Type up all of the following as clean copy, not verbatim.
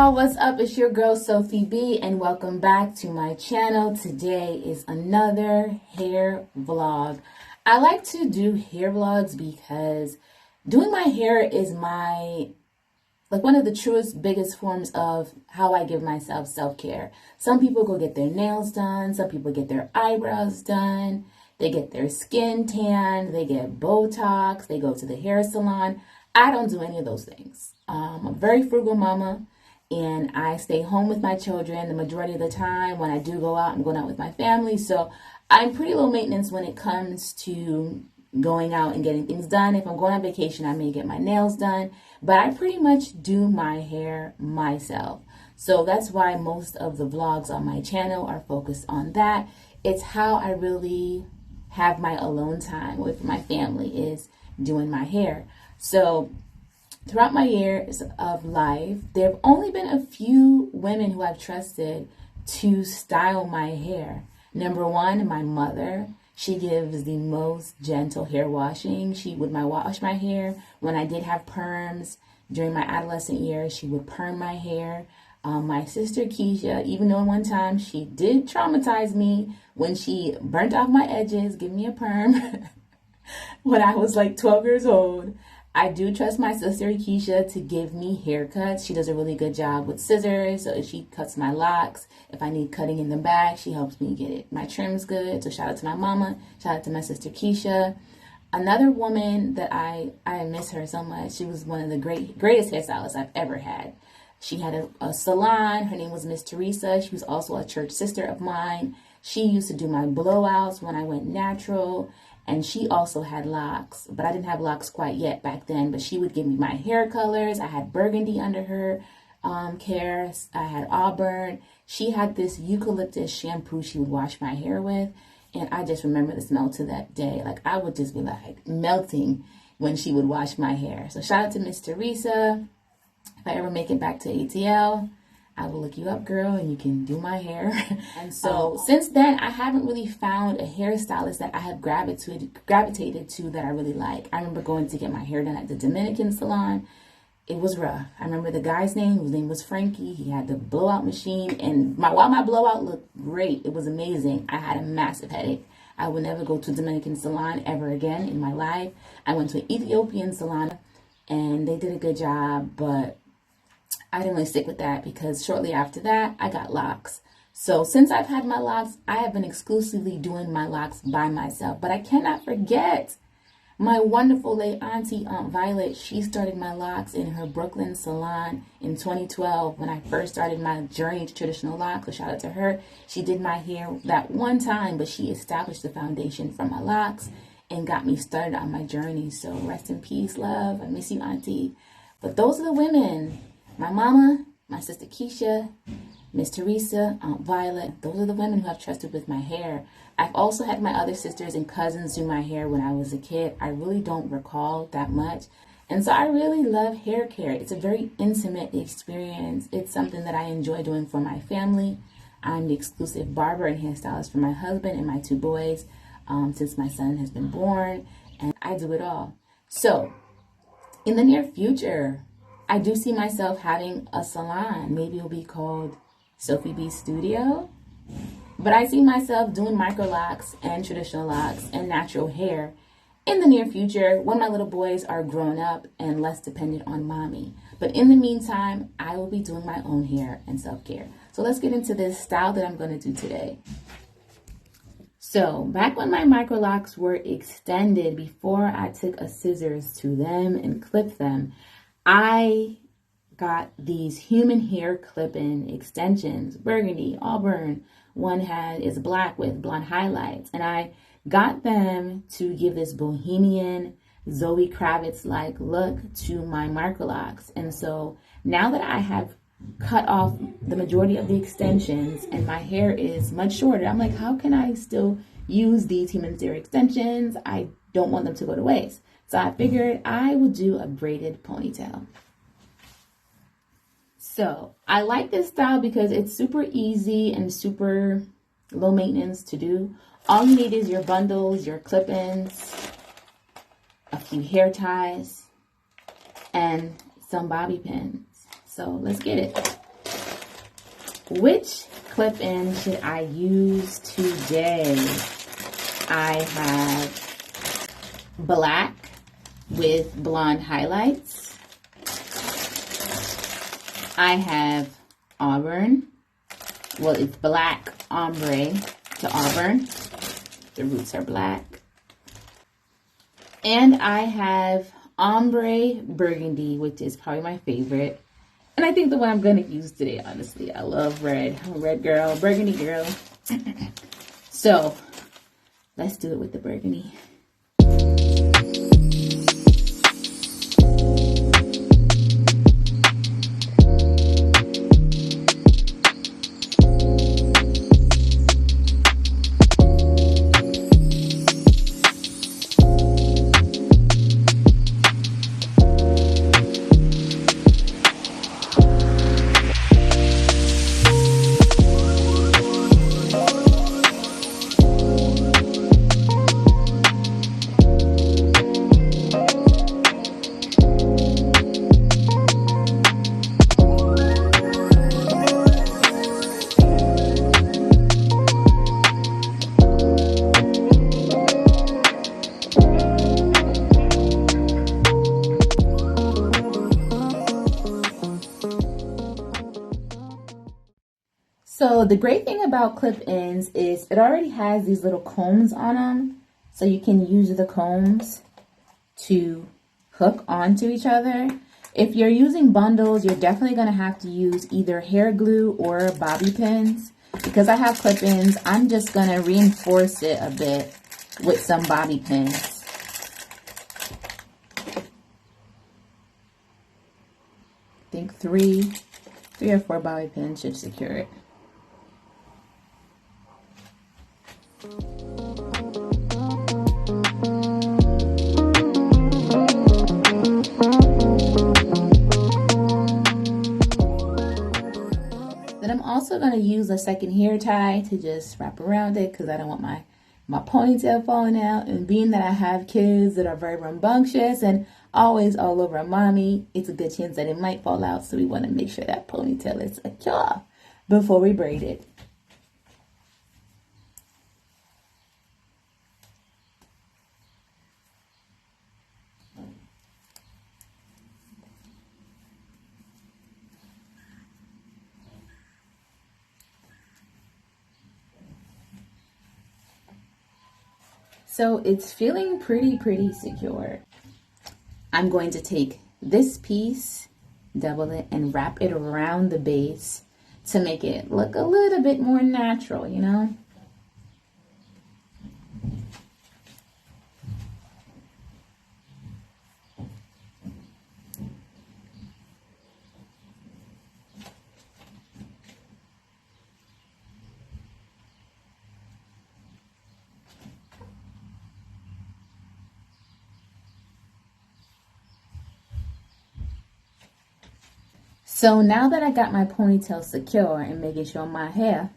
What's up? It's your girl Sophi B and welcome back to my channel. Today is another hair vlog. I like to do hair vlogs because doing my hair is one of the truest, biggest forms of how I give myself self-care. Some people go get their nails done, some people get their eyebrows done, they get their skin tanned, they get Botox, they go to the hair salon. I don't do any of those things. I'm a very frugal mama. And I stay home with my children the majority of the time. When I do go out, I'm going out with my family. So I'm pretty low maintenance when it comes to going out and getting things done. If I'm going on vacation, I may get my nails done. But I pretty much do my hair myself. So that's why most of the vlogs on my channel are focused on that. It's how I really have my alone time with my family, is doing my hair. So throughout my years of life, there have only been a few women who I've trusted to style my hair. Number one, my mother. She gives the most gentle hair washing. She would wash my hair. When I did have perms during my adolescent years, she would perm my hair. My sister Keisha, even though one time she did traumatize me when she burnt off my edges, give me a perm when I was like 12 years old. I do trust my sister Keisha to give me haircuts. She does a really good job with scissors. So if she cuts my locks, if I need cutting in the back, she helps me get it. My trim's good. So shout out to my mama. Shout out to my sister Keisha. Another woman that I miss her so much. She was one of the greatest hairstylists I've ever had. She had a salon. Her name was Miss Teresa. She was also a church sister of mine. She used to do my blowouts when I went natural. And she also had locks, but I didn't have locks quite yet back then. But she would give me my hair colors. I had burgundy under her care. I had auburn. She had this eucalyptus shampoo she would wash my hair with. And I just remember the smell to that day. Like, I would just be like melting when she would wash my hair. So shout out to Miss Teresa. If I ever make it back to ATL, I will look you up, girl, and you can do my hair. And so since then, I haven't really found a hairstylist that I have gravitated to that I really like. I remember going to get my hair done at the Dominican salon. It was rough. I remember the guy's name, whose name was Frankie. He had the blowout machine, and while my blowout looked great, it was amazing, I had a massive headache. I would never go to a Dominican salon ever again in my life. I went to an Ethiopian salon, and they did a good job, but I didn't really stick with that because shortly after that, I got locks. So since I've had my locks, I have been exclusively doing my locks by myself. But I cannot forget my wonderful late auntie, Aunt Violet. She started my locks in her Brooklyn salon in 2012 when I first started my journey to traditional locks. So shout out to her. She did my hair that one time, but she established the foundation for my locks and got me started on my journey. So rest in peace, love. I miss you, auntie. But those are the women. My mama, my sister Keisha, Miss Teresa, Aunt Violet, those are the women who I've trusted with my hair. I've also had my other sisters and cousins do my hair when I was a kid. I really don't recall that much. And so I really love hair care. It's a very intimate experience. It's something that I enjoy doing for my family. I'm the exclusive barber and hairstylist for my husband and my two boys since my son has been born. And I do it all. So in the near future, I do see myself having a salon. Maybe it'll be called Sophi B Studio. But I see myself doing microlocs and traditional locks and natural hair in the near future when my little boys are grown up and less dependent on mommy. But in the meantime, I will be doing my own hair and self-care. So let's get into this style that I'm going to do today. So back when my microlocs were extended, before I took a scissors to them and clipped them, I got these human hair clip-in extensions, burgundy, auburn. One is black with blonde highlights. And I got them to give this bohemian Zoe Kravitz-like look to my microlocs. And so now that I have cut off the majority of the extensions and my hair is much shorter. I'm like, how can I still use these humanitarian extensions? I don't want them to go to waste. So I figured I would do a braided ponytail. So I like this style because it's super easy and super low maintenance to do. All you need is your bundles, your clip-ins, a few hair ties, and some bobby pins. So let's get it. Which clip-in should I use today? I have black with blonde highlights. I have auburn. Well, it's black ombre to auburn. The roots are black. And I have ombre burgundy, which is probably my favorite. And I think the one I'm going to use today, honestly. I love red. I'm a red girl, burgundy girl. So let's do it with the burgundy. So the great thing about clip-ins is it already has these little combs on them. So you can use the combs to hook onto each other. If you're using bundles, you're definitely going to have to use either hair glue or bobby pins. Because I have clip-ins, I'm just going to reinforce it a bit with some bobby pins. I think three or four bobby pins should secure it. Then I'm also going to use a second hair tie to just wrap around it because I don't want my ponytail falling out. And being that I have kids that are very rambunctious and always all over mommy, it's a good chance that it might fall out. So we want to make sure that ponytail is secure before we braid it. So it's feeling pretty secure. I'm going to take this piece, double it, and wrap it around the base to make it look a little bit more natural, you know? So now that I got my ponytail secure and making sure my hair,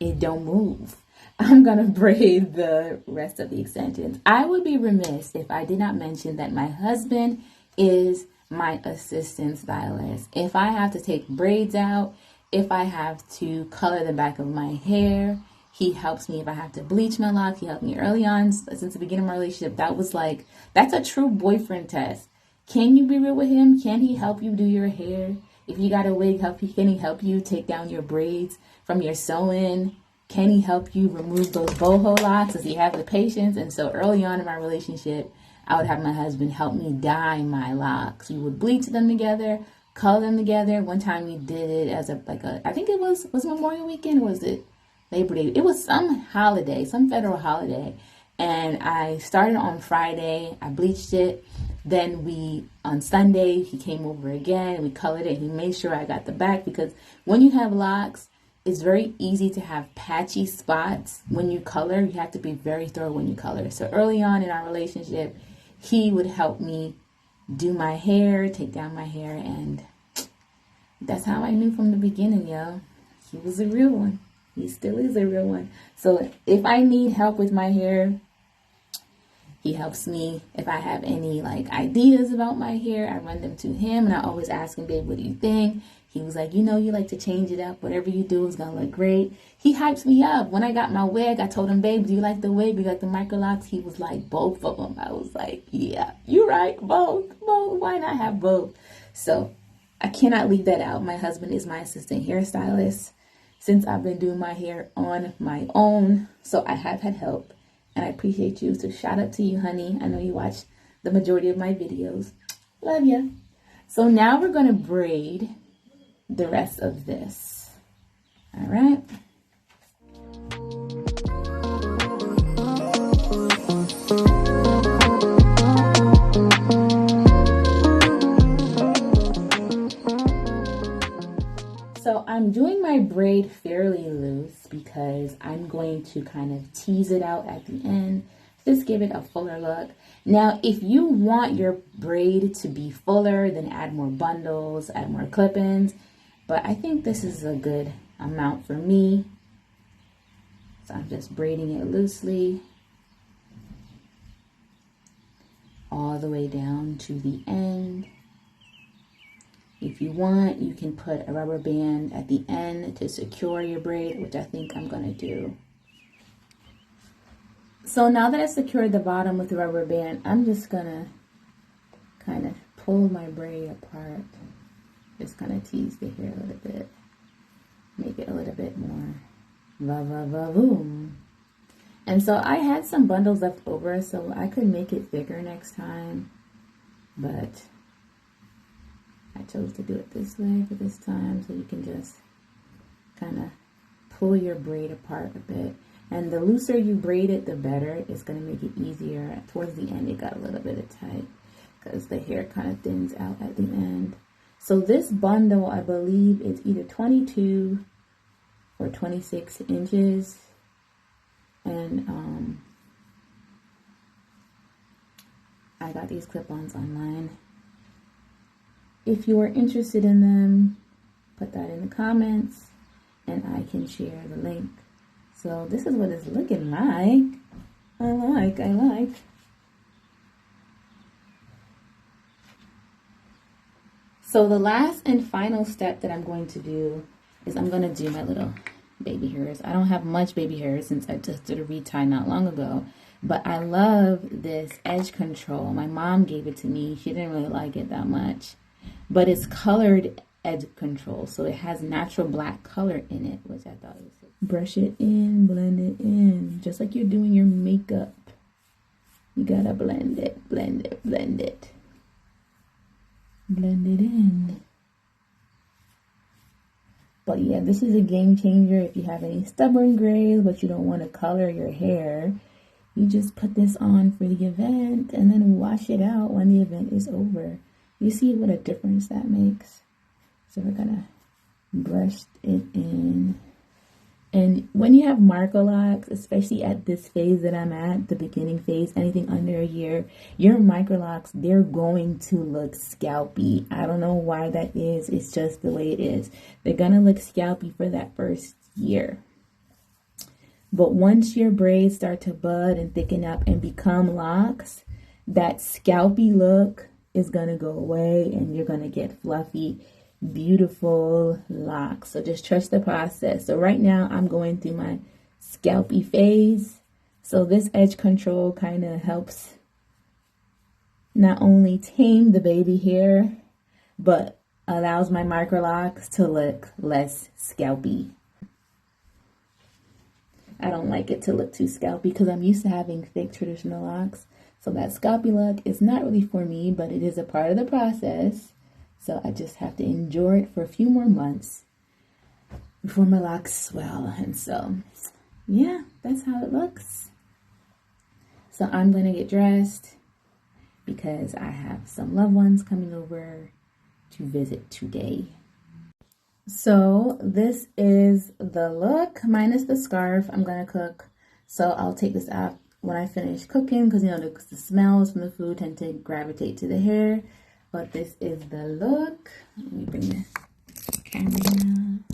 it don't move, I'm going to braid the rest of the extensions. I would be remiss if I did not mention that my husband is my assistant stylist. If I have to take braids out, if I have to color the back of my hair, he helps me. If I have to bleach my locks, he helped me early on. Since the beginning of my relationship, that's a true boyfriend test. Can you be real with him? Can he help you do your hair? If you got a wig, can he help you take down your braids from your sew-in? Can he help you remove those boho locks? Does he have the patience? And so early on in my relationship, I would have my husband help me dye my locks. We would bleach them together, color them together. One time we did it as I think it was Memorial Weekend, or was it Labor Day? It was some holiday, some federal holiday. And I started on Friday. I bleached it. Then on Sunday, he came over again and we colored it. He made sure I got the back, because when you have locks, it's very easy to have patchy spots when you color. You have to be very thorough when you color. So early on in our relationship, he would help me do my hair, take down my hair, and that's how I knew from the beginning, yo. He was a real one. He still is a real one. So if I need help with my hair, he helps me. If I have any like ideas about my hair, I run them to him, and I always ask him, babe, what do you think? He was like, you know, you like to change it up. Whatever you do is going to look great. He hypes me up. When I got my wig, I told him, babe, do you like the wig? Do you like the microlocs? He was like, both of them. I was like, yeah, you're right. Both. Why not have both? So I cannot leave that out. My husband is my assistant hairstylist since I've been doing my hair on my own. So I have had help, and I appreciate you. So shout out to you, honey. I know you watch the majority of my videos. Love ya. So now we're going to braid the rest of this. All right. So I'm doing my braid fairly loose because I'm going to kind of tease it out at the end. Just give it a fuller look. Now, if you want your braid to be fuller, then add more bundles, add more clip-ins. But I think this is a good amount for me. So I'm just braiding it loosely all the way down to the end. If you want, you can put a rubber band at the end to secure your braid, which I think I'm going to do. So now that I secured the bottom with the rubber band, I'm just going to kind of pull my braid apart. Just kind of tease the hair a little bit. Make it a little bit more va-va-va-voom. And so I had some bundles left over, so I could make it thicker next time. But I chose to do it this way for this time, so you can just kind of pull your braid apart a bit. And the looser you braid it, the better. It's going to make it easier. Towards the end, it got a little bit of tight because the hair kind of thins out at the end. So this bundle, I believe, is either 22 or 26 inches. And I got these clip-ons online. If you are interested in them, put that in the comments and I can share the link. So this is what it's looking like. I like. So the last and final step that I'm going to do is I'm going to do my little baby hairs. I don't have much baby hairs since I just did a retie not long ago. But I love this edge control. My mom gave it to me. She didn't really like it that much. But it's colored edge control. So it has natural black color in it, which I thought was so. Brush it in, blend it in. Just like you're doing your makeup. You gotta blend it, blend it, blend it. Blend it in. But yeah, this is a game changer if you have any stubborn grays but you don't want to color your hair. You just put this on for the event and then wash it out when the event is over. You see what a difference that makes? So we're gonna brush it in. And when you have microlocs, especially at this phase that I'm at, the beginning phase, anything under a year, your microlocs, they're going to look scalpy. I don't know why that is. It's just the way it is. They're gonna look scalpy for that first year. But once your braids start to bud and thicken up and become locks, that scalpy look is going to go away and you're going to get fluffy, beautiful locks. So just trust the process. So right now I'm going through my scalpy phase. So this edge control kind of helps not only tame the baby hair, but allows my microlocks to look less scalpy. I don't like it to look too scalpy because I'm used to having thick traditional locks. So that scalpy look is not really for me, but it is a part of the process. So I just have to endure it for a few more months before my locks swell. And so, yeah, that's how it looks. So I'm going to get dressed because I have some loved ones coming over to visit today. So this is the look minus the scarf. I'm gonna cook, so I'll take this out when I finish cooking, because the smells from the food tend to gravitate to the hair. But this is the look. Let me bring the camera down.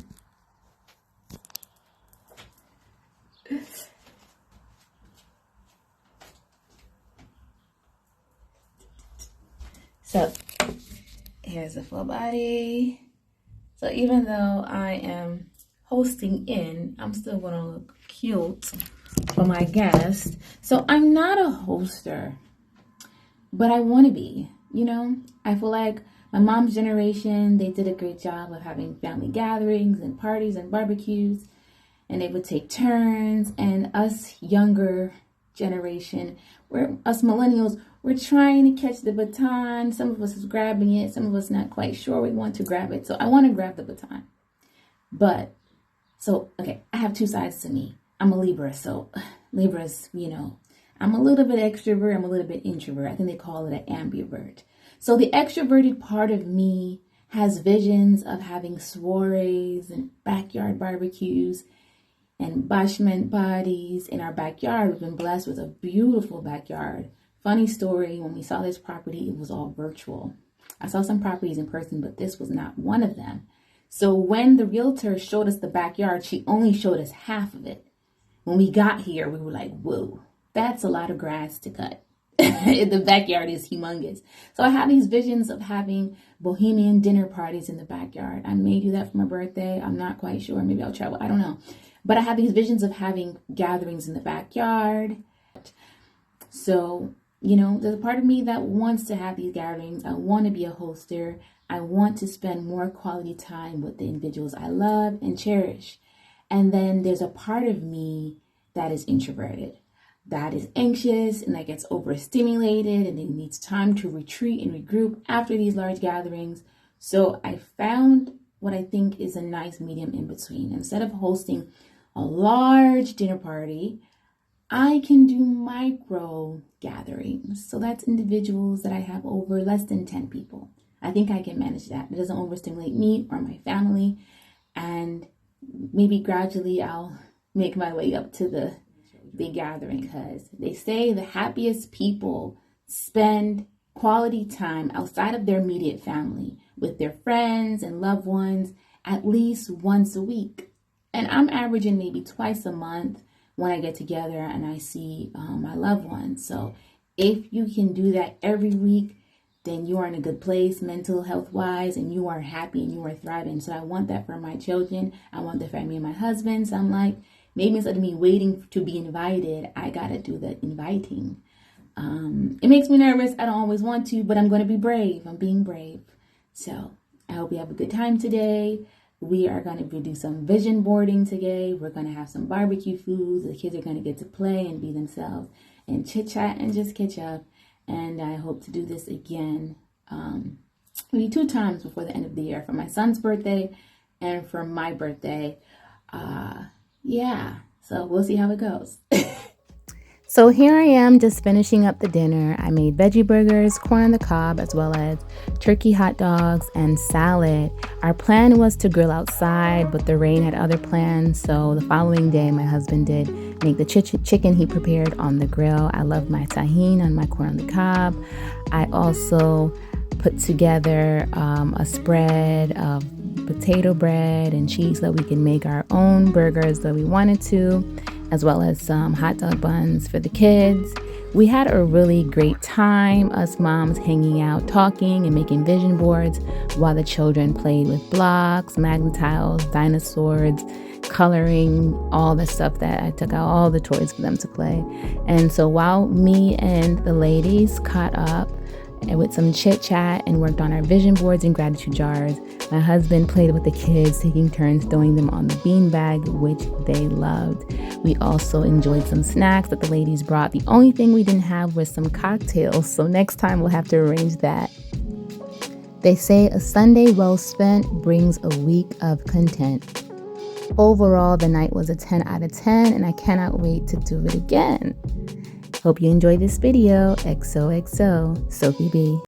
So here's the full body. So even though I am hosting in, I'm still gonna look cute for my guest. So I'm not a hoster, but I want to be. I feel like my mom's generation, they did a great job of having family gatherings and parties and barbecues, and they would take turns. And us younger generation, us millennials, we're trying to catch the baton. Some of us is grabbing it, some of us not quite sure we want to grab it. So I want to grab the baton. Okay, I have two sides to me. I'm a Libra, so Libras, I'm a little bit extrovert, I'm a little bit introvert. I think they call it an ambivert. So the extroverted part of me has visions of having soirees and backyard barbecues and bashment parties in our backyard. We've been blessed with a beautiful backyard. Funny story, when we saw this property, it was all virtual. I saw some properties in person, but this was not one of them. So when the realtor showed us the backyard, she only showed us half of it. When we got here, we were like, whoa, that's a lot of grass to cut. The backyard is humongous. So I have these visions of having bohemian dinner parties in the backyard. I may do that for my birthday. I'm not quite sure. Maybe I'll travel. I don't know. But I have these visions of having gatherings in the backyard. So, there's a part of me that wants to have these gatherings. I want to be a hoster. I want to spend more quality time with the individuals I love and cherish. And then there's a part of me that is introverted, that is anxious and that gets overstimulated and it needs time to retreat and regroup after these large gatherings. So I found what I think is a nice medium in between. Instead of hosting a large dinner party, I can do micro gatherings. So that's individuals that I have over less than 10 people. I think I can manage that. It doesn't overstimulate me or my family. And maybe gradually I'll make my way up to the big gathering, because they say the happiest people spend quality time outside of their immediate family with their friends and loved ones at least once a week. And I'm averaging maybe twice a month when I get together and I see my loved ones. So if you can do that every week, then you are in a good place mental health wise, and you are happy and you are thriving. So I want that for my children. I want that for me and my husband. So I'm like, maybe instead of me waiting to be invited, I gotta do the inviting. It makes me nervous. I don't always want to, but I'm going to be brave. I'm being brave. So I hope you have a good time today. We are going to do some vision boarding today. We're going to have some barbecue foods. The kids are going to get to play and be themselves and chit chat and just catch up. And I hope to do this again maybe 2 times before the end of the year, for my son's birthday and for my birthday. So we'll see how it goes. So here I am just finishing up the dinner. I made veggie burgers, corn on the cob, as well as turkey hot dogs and salad. Our plan was to grill outside, but the rain had other plans. So the following day, my husband did make the chicken he prepared on the grill. I love my tahini on my corn on the cob. I also put together a spread of potato bread and cheese so that we can make our own burgers that we wanted to, as well as some hot dog buns for the kids. We had a really great time, us moms hanging out, talking and making vision boards while the children played with blocks, magnetiles, dinosaurs, coloring, all the stuff that I took out, all the toys for them to play. And so while me and the ladies caught up and with some chit chat and worked on our vision boards and gratitude jars, my husband played with the kids, taking turns throwing them on the beanbag, which they loved. We also enjoyed some snacks that the ladies brought. The only thing we didn't have was some cocktails, so next time we'll have to arrange that. They say a Sunday well spent brings a week of content. Overall, the night was a 10 out of 10, and I cannot wait to do it again. Hope you enjoyed this video. XOXO, Sophi B.